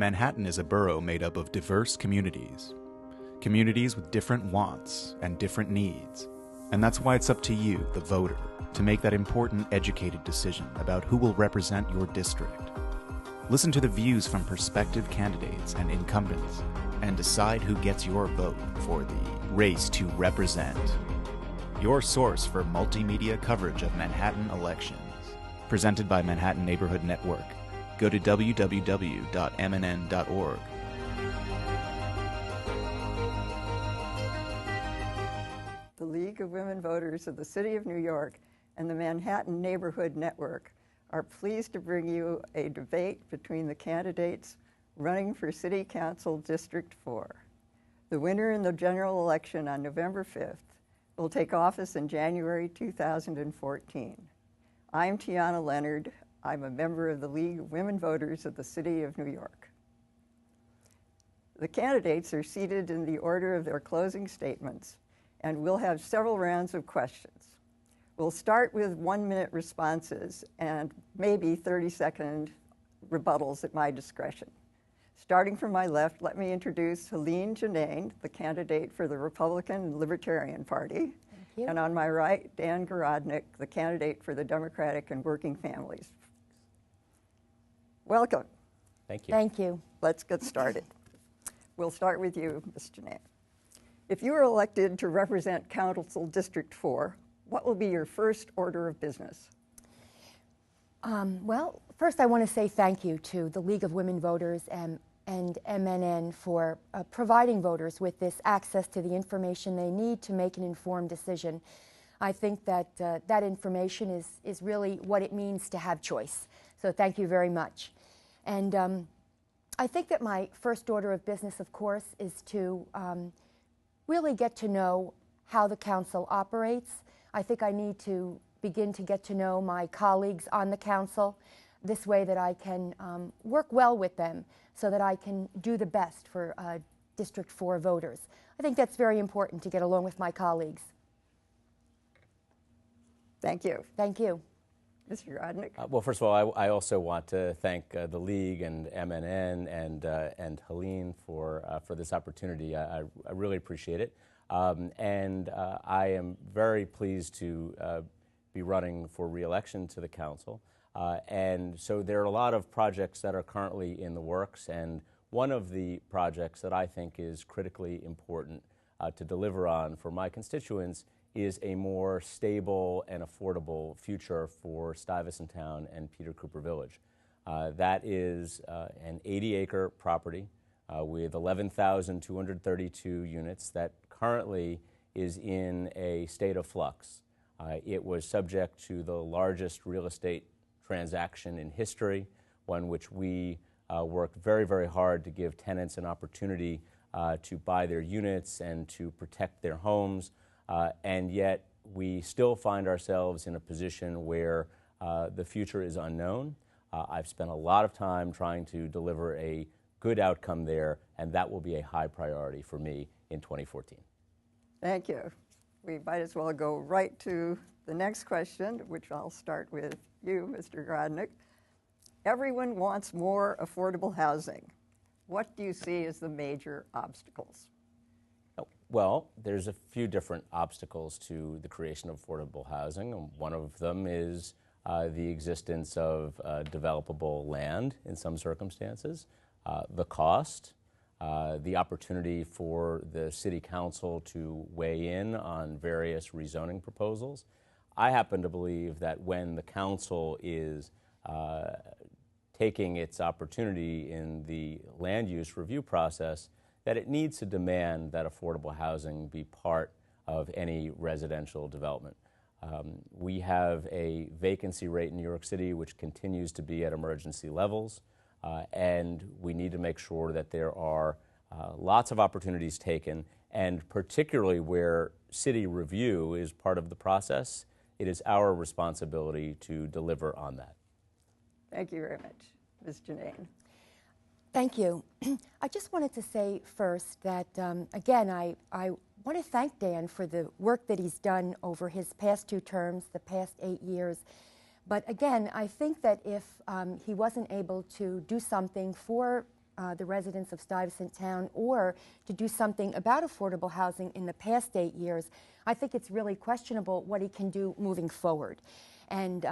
Manhattan is a borough made up of diverse communities. Communities with different wants and different needs. And that's why it's up to you, the voter, to make that important, educated decision about who will represent your district. Listen to the views from prospective candidates and incumbents, and decide who gets your vote for the race to represent. Your source for multimedia coverage of Manhattan elections. Presented by Manhattan Neighborhood Network. Go to www.mnn.org. The League of Women Voters of the City of New York and the Manhattan Neighborhood Network are pleased to bring you a debate between the candidates running for City Council District 4. The winner in the general election on November 5th will take office in January 2014. I'm Tiana Leonard. I'm a member of the League of Women Voters of the City of New York. The candidates are seated in the order of their closing statements, and we'll have several rounds of questions. We'll start with 1-minute responses and maybe 30-second rebuttals at my discretion. Starting from my left, let me introduce Helene Jnane, the candidate for the Republican and Libertarian Party. And on my right, Dan Garodnick, the candidate for the Democratic and Working Families. Welcome. Thank you. Thank you. Let's get started. We'll start with you, Ms. Jnane. If you are elected to represent Council District 4, what will be your first order of business? Well, first I want to say thank you to the League of Women Voters and MNN for providing voters with this access to the information they need to make an informed decision. I think that that information is really what it means to have choice. So thank you very much. And I think that my first order of business, of course, is to really get to know how the council operates. I think I need to begin to get to know my colleagues on the council this way that I can work well with them so that I can do the best for District 4 voters. I think that's very important to get along with my colleagues. Thank you. Thank you. Mr. Garodnick. Well, first of all, I also want to thank the League and MNN and Helene for this opportunity. I really appreciate it. And I am very pleased to be running for re-election to the council. And so there are a lot of projects that are currently in the works, and one of the projects that I think is critically important to deliver on for my constituents is a more stable and affordable future for Stuyvesant Town and Peter Cooper Village. That is an 80-acre property with 11,232 units that currently is in a state of flux. It was subject to the largest real estate transaction in history, one which we worked very, very hard to give tenants an opportunity to buy their units and to protect their homes. And yet we still find ourselves in a position where the future is unknown. I've spent a lot of time trying to deliver a good outcome there, and that will be a high priority for me in 2014. Thank you. We might as well go right to the next question, which I'll start with you, Mr. Garodnick. Everyone wants more affordable housing. What do you see as the major obstacles? Well, there's a few different obstacles to the creation of affordable housing. One of them is the existence of developable land in some circumstances, the cost, the opportunity for the City Council to weigh in on various rezoning proposals. I happen to believe that when the Council is taking its opportunity in the land use review process, that it needs to demand that affordable housing be part of any residential development. We have a vacancy rate in New York City which continues to be at emergency levels, and we need to make sure that there are lots of opportunities taken, and particularly where city review is part of the process, it is our responsibility to deliver on that. Thank you very much. Ms. Jnane. Thank you. I just wanted to say first that, again, I want to thank Dan for the work that he's done over his past 2 terms, the past 8 years. But again, I think that if he wasn't able to do something for the residents of Stuyvesant Town or to do something about affordable housing in the past 8 years, I think it's really questionable what he can do moving forward. And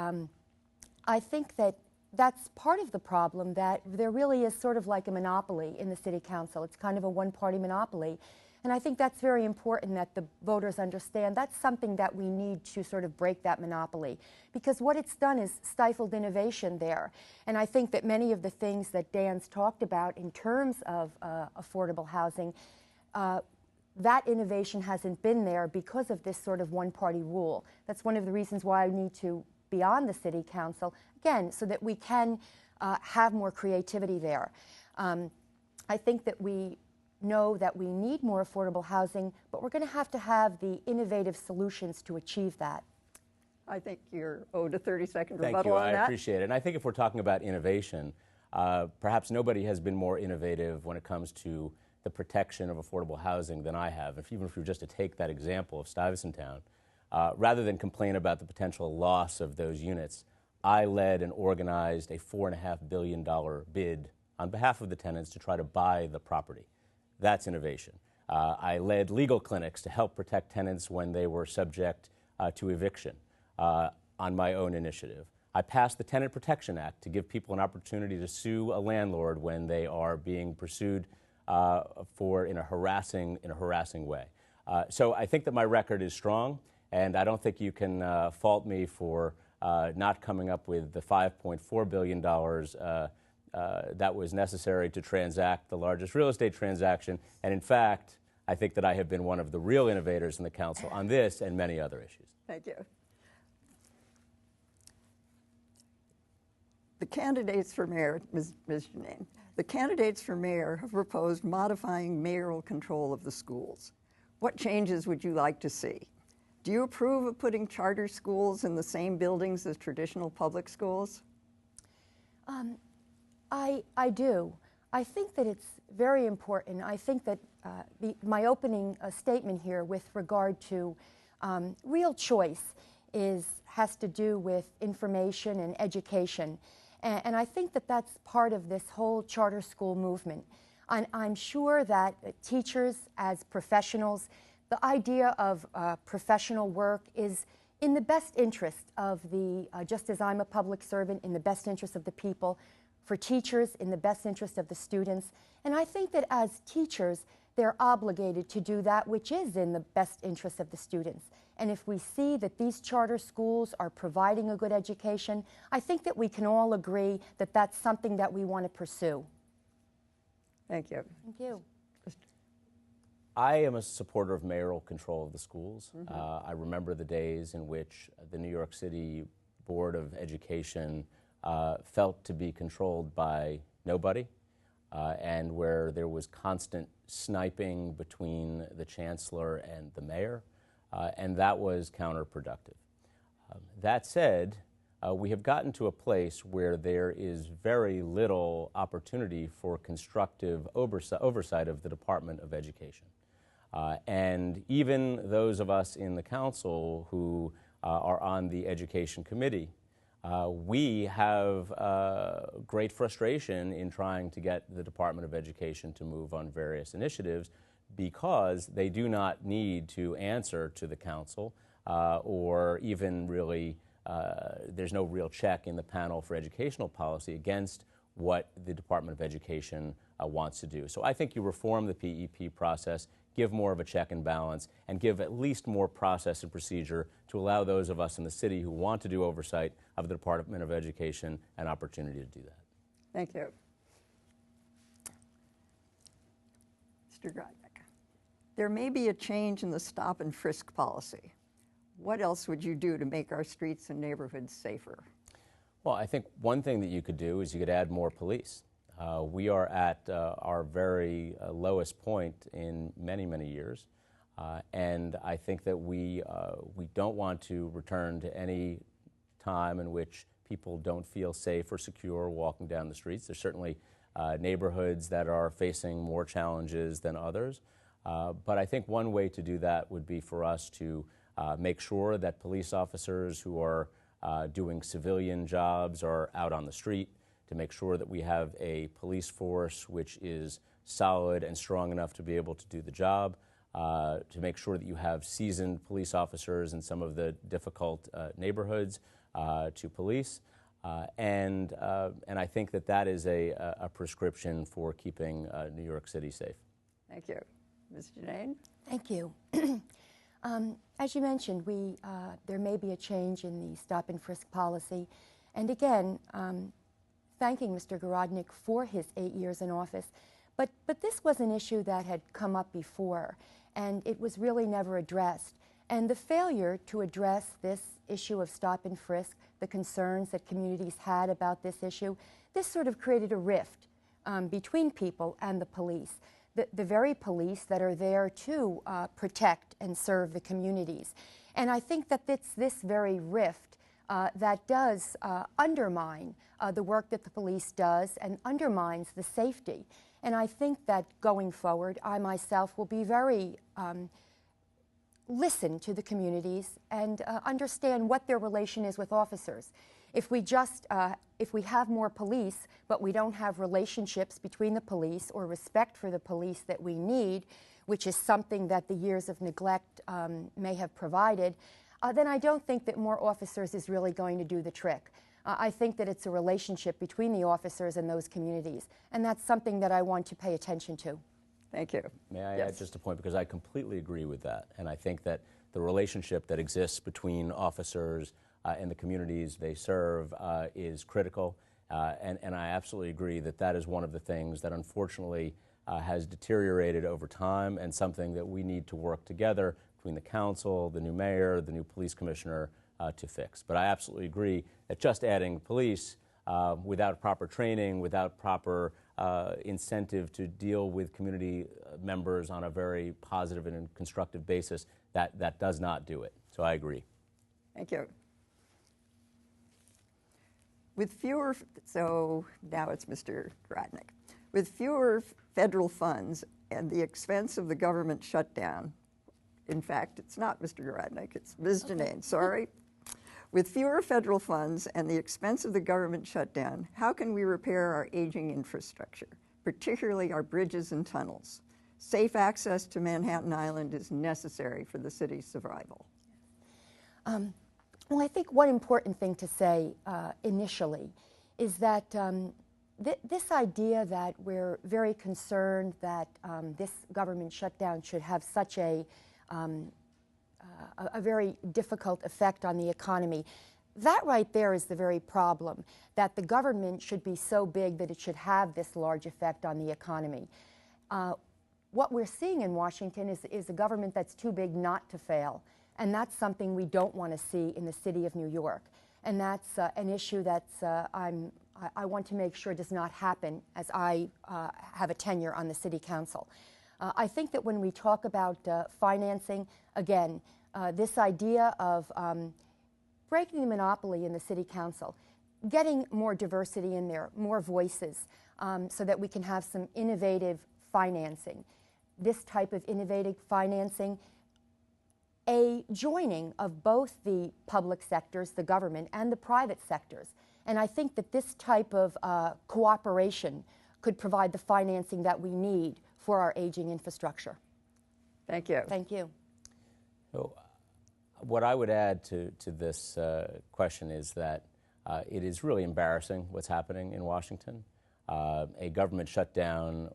I think that that's part of the problem, that there really is sort of like a monopoly in the City Council. It's kind of a one-party monopoly. And I think that's very important that the voters understand. That's something that we need to sort of break that monopoly, because what it's done is stifled innovation there. And I think that many of the things that Dan's talked about in terms of affordable housing, that innovation hasn't been there because of this sort of one-party rule. That's one of the reasons why I need to be on the City Council, again, so that we can have more creativity there. I think that we know that we need more affordable housing, but we're going to have the innovative solutions to achieve that. I think you're owed a 30-second Thank rebuttal you. on that. I appreciate it. And I think if we're talking about innovation, perhaps nobody has been more innovative when it comes to the protection of affordable housing than I have. Even if we were just to take that example of Stuyvesant Town, rather than complain about the potential loss of those units, I led and organized a $4.5 billion bid on behalf of the tenants to try to buy the property. That's innovation. I led legal clinics to help protect tenants when they were subject to eviction on my own initiative. I passed the Tenant Protection Act to give people an opportunity to sue a landlord when they are being pursued in a harassing way. So I think that my record is strong, and I don't think you can fault me for not coming up with the $5.4 billion that was necessary to transact the largest real estate transaction. And in fact, I think that I have been one of the real innovators in the council on this and many other issues. Thank you. The candidates for mayor, Ms. Jnane, the candidates for mayor have proposed modifying mayoral control of the schools. What changes would you like to see? Do you approve of putting charter schools in the same buildings as traditional public schools? I do. I think that it's very important. I think that my opening statement here with regard to real choice has to do with information and education. And I think that that's part of this whole charter school movement. I'm sure that teachers as professionals, the idea of professional work is in the best interest of just as I'm a public servant, in the best interest of the people, for teachers, in the best interest of the students. And I think that as teachers, they're obligated to do that which is in the best interest of the students. And if we see that these charter schools are providing a good education, I think that we can all agree that that's something that we want to pursue. Thank you. Thank you. I am a supporter of mayoral control of the schools. I remember the days in which the New York City Board of Education felt to be controlled by nobody, and where there was constant sniping between the chancellor and the mayor, and that was counterproductive. That said, we have gotten to a place where there is very little opportunity for constructive oversight of the Department of Education. And even those of us in the council who are on the Education Committee, we have great frustration in trying to get the Department of Education to move on various initiatives because they do not need to answer to the council or even really, there's no real check in the panel for educational policy against what the Department of Education wants to do. So I think you reform the PEP process, give more of a check and balance, and give at least more process and procedure to allow those of us in the city who want to do oversight of the Department of Education an opportunity to do that. Thank you. Mr. Garodnick, there may be a change in the stop and frisk policy. What else would you do to make our streets and neighborhoods safer? Well, I think one thing that you could do is you could add more police. We are at our very lowest point in many, many years. And I think that we don't want to return to any time in which people don't feel safe or secure walking down the streets. There's certainly neighborhoods that are facing more challenges than others. But I think one way to do that would be for us to make sure that police officers who are doing civilian jobs are out on the street, to make sure that we have a police force which is solid and strong enough to be able to do the job, to make sure that you have seasoned police officers in some of the difficult neighborhoods to police. And I think that that is a prescription for keeping New York City safe. Thank you. Ms. Jnane? Thank you. As you mentioned, there may be a change in the stop and frisk policy. And again, thanking Mr. Garodnick for his 8 years in office. But this was an issue that had come up before, and it was really never addressed. And the failure to address this issue of stop and frisk, the concerns that communities had about this issue, this sort of created a rift between people and the police. The very police that are there to protect and serve the communities. And I think that it's this very rift that does undermine the work that the police does and undermines the safety. And I think that going forward, I myself will be very listen to the communities and understand what their relation is with officers. If we have more police, but we don't have relationships between the police or respect for the police that we need, which is something that the years of neglect may have provided, then I don't think that more officers is really going to do the trick. I think that it's a relationship between the officers and those communities, and that's something that I want to pay attention to. Thank you. May I add just a point, because I completely agree with that, and I think that the relationship that exists between officers and the communities they serve is critical, and I absolutely agree that that is one of the things that unfortunately has deteriorated over time, and something that we need to work together between the council, the new mayor, the new police commissioner to fix. But I absolutely agree that just adding police without proper training, without proper incentive to deal with community members on a very positive and constructive basis, that does not do it. So I agree. Thank you. So now it's Mr. Garodnick. With fewer federal funds and the expense of the government shutdown, in fact, it's not Mr. Garodnick, it's Ms. Jnane, sorry. With fewer federal funds and the expense of the government shutdown, how can we repair our aging infrastructure, particularly our bridges and tunnels? Safe access to Manhattan Island is necessary for the city's survival. Well, I think one important thing to say initially is that this idea that we're very concerned that this government shutdown should have such a very difficult effect on the economy, that right there is the very problem, that the government should be so big that it should have this large effect on the economy. What we're seeing in Washington is a government that's too big not to fail. And that's something we don't want to see in the city of New York. And that's an issue that's I want to make sure does not happen as I have a tenure on the city council. I think that when we talk about financing, again, this idea of breaking the monopoly in the city council, getting more diversity in there, more voices, so that we can have some innovative financing. This type of innovative financing, a joining of both the public sectors, the government, and the private sectors. And I think that this type of cooperation could provide the financing that we need for our aging infrastructure. Thank you. Thank you. So, what I would add to this question is that it is really embarrassing what's happening in Washington. A government shutdown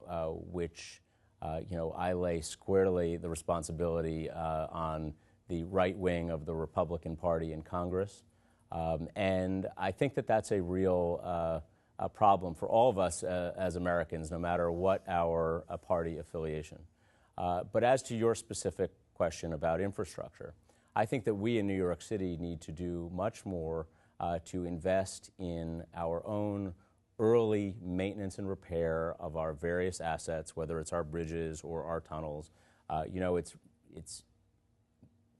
which I lay squarely the responsibility on the right wing of the Republican Party in Congress. And I think that that's a real problem for all of us as Americans, no matter what our party affiliation. But as to your specific question about infrastructure, I think that we in New York City need to do much more to invest in our own early maintenance and repair of our various assets, whether it's our bridges or our tunnels. It's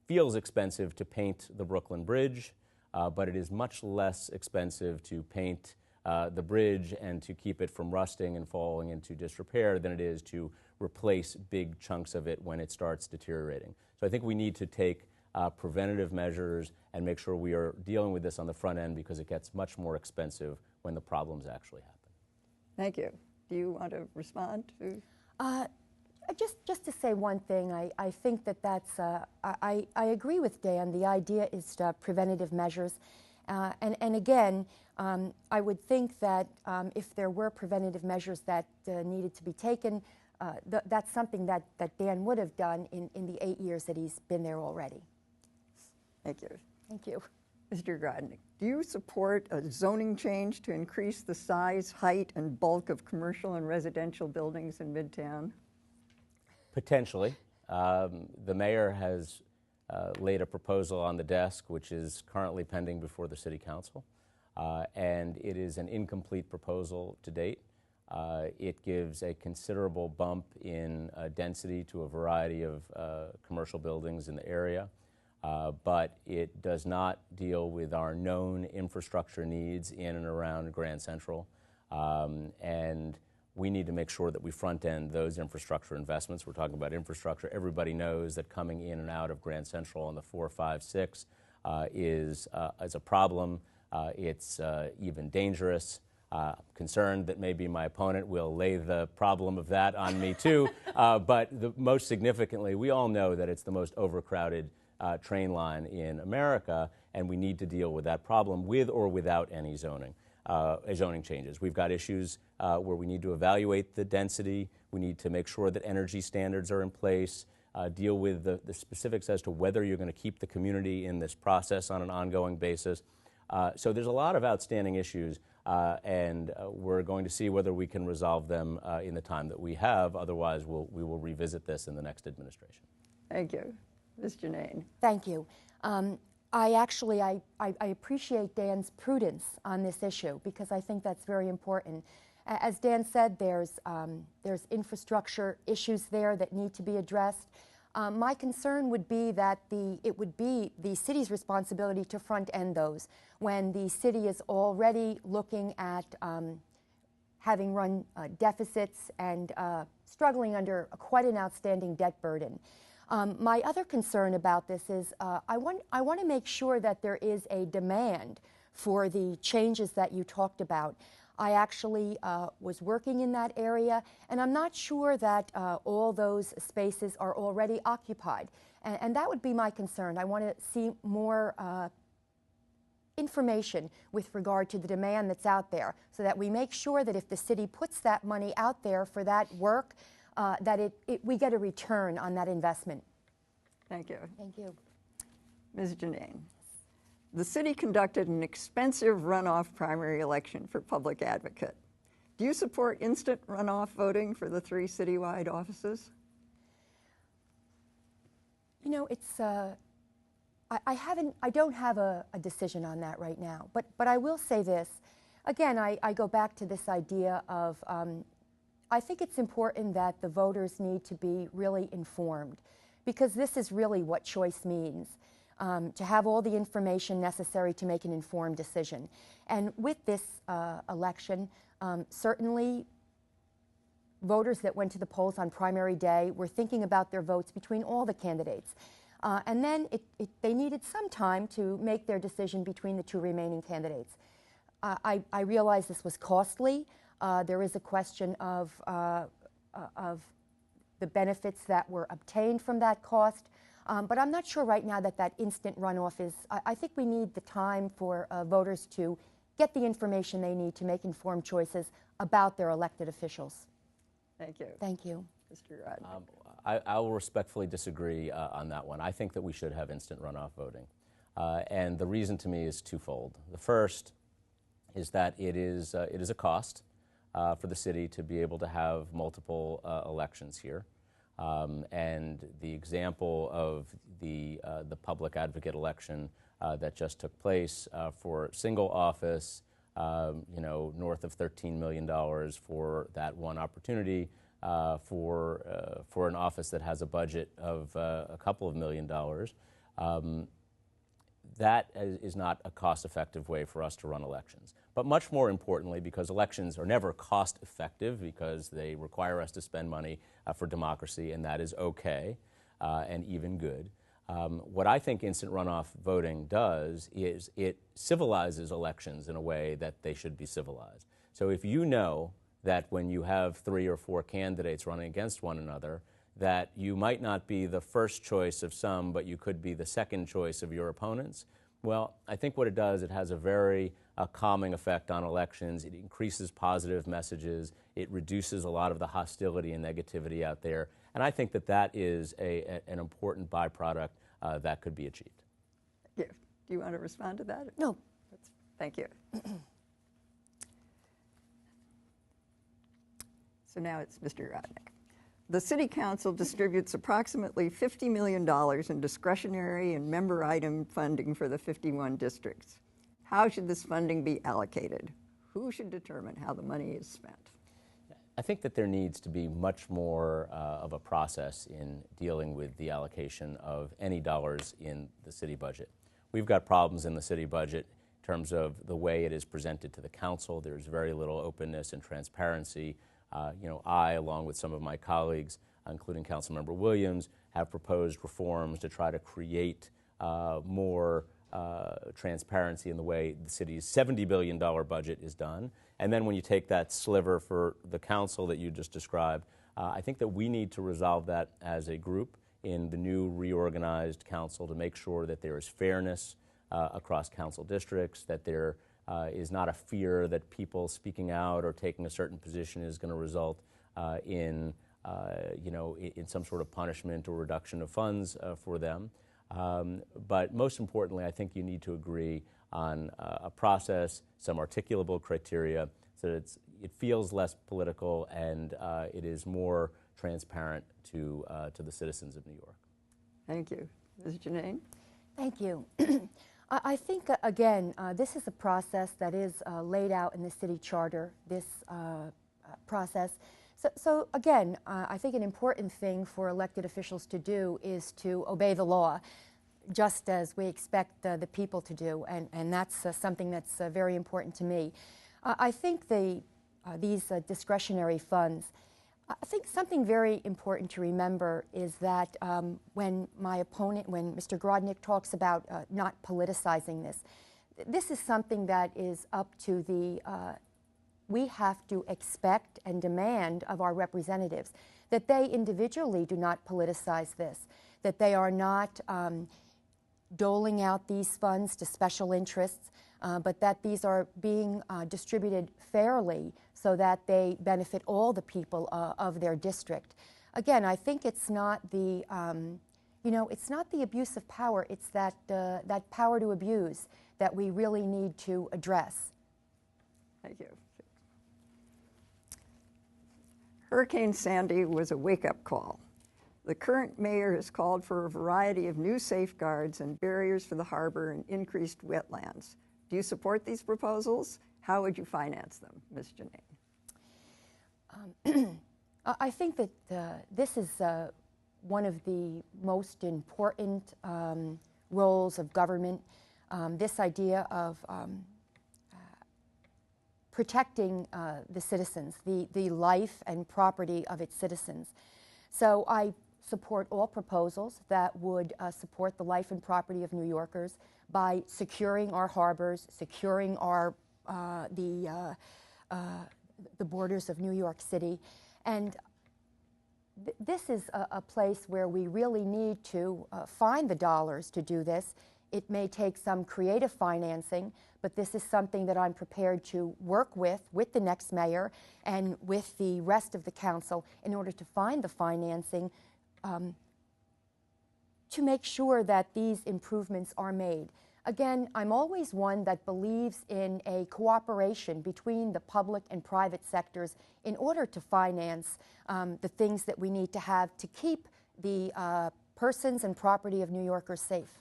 feels expensive to paint the Brooklyn Bridge, but it is much less expensive to paint the bridge and to keep it from rusting and falling into disrepair than it is to replace big chunks of it when it starts deteriorating. So I think we need to take preventative measures, and make sure we are dealing with this on the front end, because it gets much more expensive when the problems actually happen. Thank you. Do you want to respond to? Just to say one thing, I think that's, I agree with Dan. The idea is preventative measures. And again, I would think that if there were preventative measures that needed to be taken, that's something that Dan would have done in the 8 years that he's been there already. Thank you. Thank you. Mr. Garodnick, do you support a zoning change to increase the size, height, and bulk of commercial and residential buildings in Midtown? Potentially. The mayor has laid a proposal on the desk, which is currently pending before the City Council, and it is an incomplete proposal to date. It gives a considerable bump in density to a variety of commercial buildings in the area, but it does not deal with our known infrastructure needs in and around Grand Central, and we need to make sure that we front-end those infrastructure investments. We're talking about infrastructure. Everybody knows that coming in and out of Grand Central on the 4, 5, 6 is a problem. It's even dangerous. Concerned that maybe my opponent will lay the problem of that on me too. But most significantly, we all know that it's the most overcrowded train line in America, and we need to deal with that problem with or without any zoning changes. We've got issues where we need to evaluate the density. We need to make sure that energy standards are in place, deal with the specifics as to whether you're going to keep the community in this process on an ongoing basis. So there's a lot of outstanding issues, and we're going to see whether we can resolve them in the time that we have. Otherwise, we will revisit this in the next administration. Thank you. Ms. Jnane. Thank you. I appreciate Dan's prudence on this issue, because I think that's very important. As Dan said, there's infrastructure issues there that need to be addressed. My concern would be that it would be the city's responsibility to front end those when the city is already looking at having run deficits and struggling under quite an outstanding debt burden. My other concern about this is I want to make sure that there is a demand for the changes that you talked about. I actually was working in that area, and I'm not sure that all those spaces are already occupied. And that would be my concern. I want to see more information with regard to the demand that's out there, so that we make sure that if the city puts that money out there for that work, that we get a return on that investment. Thank you. Thank you. Ms. Jnane. The city conducted an expensive runoff primary election for public advocate. Do you support instant runoff voting for the 3 citywide offices? You know, it's I don't have a decision on that right now, but I will say this. Again, I go back to this idea of I think it's important that the voters need to be really informed, because this is really what choice means. To have all the information necessary to make an informed decision. And with this election, certainly voters that went to the polls on primary day were thinking about their votes between all the candidates. And then they needed some time to make their decision between the 2 remaining candidates. I realize this was costly. There is a question of the benefits that were obtained from that cost. But I'm not sure right now that instant runoff is, I think we need the time for voters to get the information they need to make informed choices about their elected officials. Thank you. Thank you. Mr. Garodnick. I will respectfully disagree on that one. I think that we should have instant runoff voting. And the reason to me is twofold. The first is that it is a cost for the city to be able to have multiple elections here. And the example of the public advocate election that just took place for single office, north of $13 million for that one opportunity for an office that has a budget of a couple of $1 million. That is not a cost-effective way for us to run elections. But much more importantly, because elections are never cost-effective, because they require us to spend money for democracy, and that is okay and even good. What I think instant runoff voting does is it civilizes elections in a way that they should be civilized. So if you know that when you have 3 or 4 candidates running against one another, that you might not be the first choice of some, but you could be the second choice of your opponents, well, I think what it does, it has a very calming effect on elections. It increases positive messages. It reduces a lot of the hostility and negativity out there. And I think that that is an important byproduct that could be achieved. Yeah. Do you want to respond to that? No. Thank you. So now it's Mr. Garodnick. The City Council distributes approximately $50 million in discretionary and member item funding for the 51 districts. How should this funding be allocated? Who should determine how the money is spent? I think that there needs to be much more of a process in dealing with the allocation of any dollars in the city budget. We've got problems in the city budget in terms of the way it is presented to the council. There's very little openness and transparency. I, along with some of my colleagues, including Councilmember Williams, have proposed reforms to try to create more transparency in the way the city's $70 billion budget is done. And then when you take that sliver for the council that you just described, I think that we need to resolve that as a group in the new reorganized council to make sure that there is fairness across council districts, that there is not a fear that people speaking out or taking a certain position is going to result in some sort of punishment or reduction of funds for them. But most importantly, I think you need to agree on a process, some articulable criteria, so that it feels less political and it is more transparent to the citizens of New York. Thank you. Ms. Jnane? Thank you. I think, again, this is a process that is laid out in the city charter, this process. So again, I think an important thing for elected officials to do is to obey the law, just as we expect the people to do, and that's something that's very important to me. I think these discretionary funds, I think something very important to remember is that when Mr. Garodnick talks about not politicizing this is something that is up to we have to expect and demand of our representatives that they individually do not politicize this, that they are not doling out these funds to special interests, but that these are being distributed fairly so that they benefit all the people of their district. Again, I think it's not the, it's not the abuse of power, it's that power to abuse that we really need to address. Thank you. Hurricane Sandy was a wake-up call. The current mayor has called for a variety of new safeguards and barriers for the harbor and increased wetlands. Do you support these proposals? How would you finance them, Ms. Jnane? I think that this is one of the most important roles of government, this idea of protecting the citizens, the life and property of its citizens. So I support all proposals that would support the life and property of New Yorkers by securing our harbors, securing our the borders of New York City. And this is a place where we really need to find the dollars to do this. It may take some creative financing, but this is something that I'm prepared to work with the next mayor and with the rest of the council in order to find the financing to make sure that these improvements are made. Again, I'm always one that believes in a cooperation between the public and private sectors in order to finance the things that we need to have to keep the persons and property of New Yorkers safe.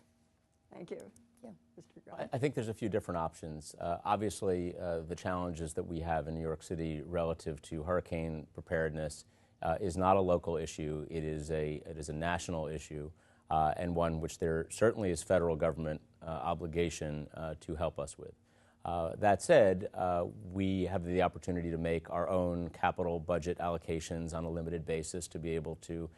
Thank you. Yeah. Mr. Garodnick. I think there's a few different options. Obviously, the challenges that we have in New York City relative to hurricane preparedness is not a local issue. It is a national issue, and one which there certainly is federal government obligation to help us with. That said, we have the opportunity to make our own capital budget allocations on a limited basis to be able to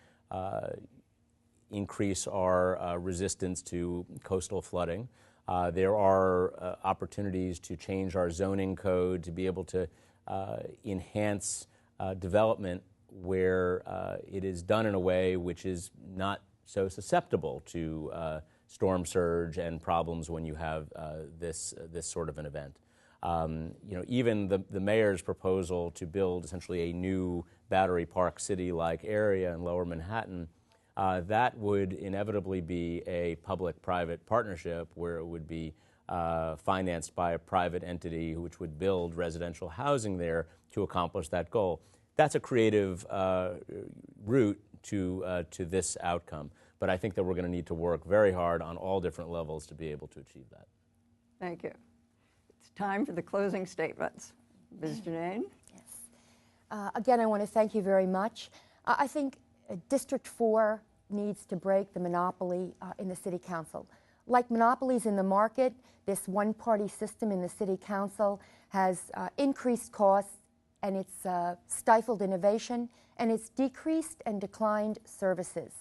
increase our resistance to coastal flooding. There are opportunities to change our zoning code to be able to enhance development where it is done in a way which is not so susceptible to storm surge and problems when you have this sort of an event. Even the mayor's proposal to build essentially a new Battery Park City-like area in Lower Manhattan, that would inevitably be a public-private partnership where it would be financed by a private entity which would build residential housing there to accomplish that goal. That's a creative route to this outcome. But I think that we're going to need to work very hard on all different levels to be able to achieve that. Thank you. It's time for the closing statements. Ms. Jnane? Yes. Again, I want to thank you very much. I think District 4 needs to break the monopoly in the City Council. Like monopolies in the market, this one-party system in the City Council has increased costs, and it's stifled innovation, and it's decreased and declined services.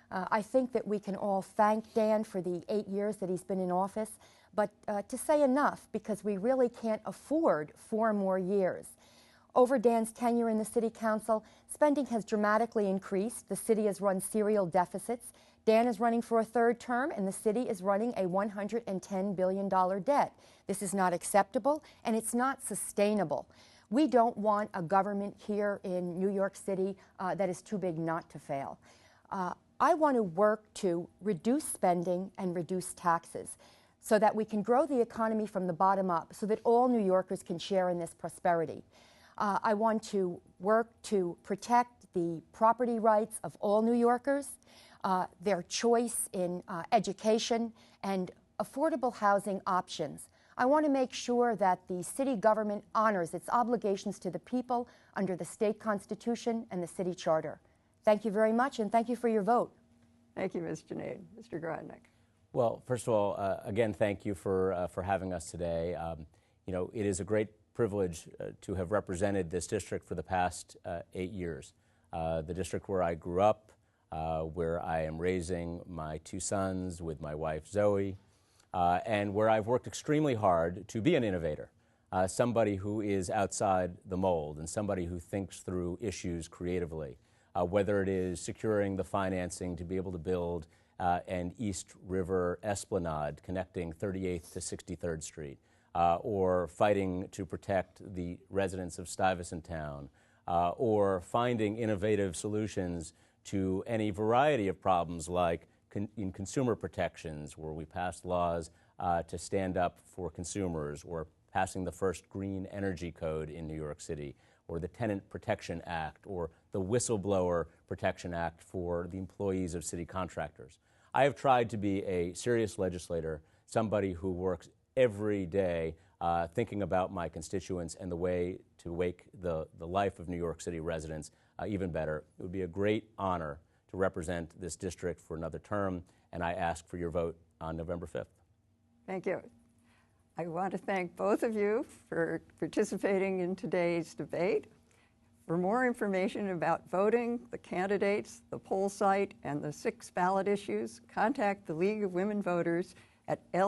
I think that we can all thank Dan for the 8 years that he's been in office, but to say enough, because we really can't afford 4 more years. Over Dan's tenure in the City Council, spending has dramatically increased. The city has run serial deficits. Dan is running for a 3rd term, and the city is running a $110 billion debt. This is not acceptable, and it's not sustainable. We don't want a government here in New York City that is too big not to fail. I want to work to reduce spending and reduce taxes so that we can grow the economy from the bottom up so that all New Yorkers can share in this prosperity. I want to work to protect the property rights of all New Yorkers, their choice in education, and affordable housing options. I want to make sure that the city government honors its obligations to the people under the state constitution and the city charter. Thank you very much, and thank you for your vote. Thank you, Ms. Jnane. Mr. Garodnick. Well, first of all, again, thank you for having us today. It is a great privilege to have represented this district for the past 8 years. The district where I grew up, where I am raising my 2 sons with my wife Zoe, and where I've worked extremely hard to be an innovator, somebody who is outside the mold and somebody who thinks through issues creatively. Whether it is securing the financing to be able to build an East River esplanade connecting 38th to 63rd Street, or fighting to protect the residents of Stuyvesant Town, or finding innovative solutions to any variety of problems like in consumer protections, where we passed laws to stand up for consumers, or passing the first green energy code in New York City, or the Tenant Protection Act, or the Whistleblower Protection Act for the employees of city contractors. I have tried to be a serious legislator, somebody who works every day thinking about my constituents and the way to make the life of New York City residents even better. It would be a great honor to represent this district for another term, and I ask for your vote on November 5th. Thank you. I want to thank both of you for participating in today's debate. For more information about voting, the candidates, the poll site, and the 6 ballot issues, contact the League of Women Voters at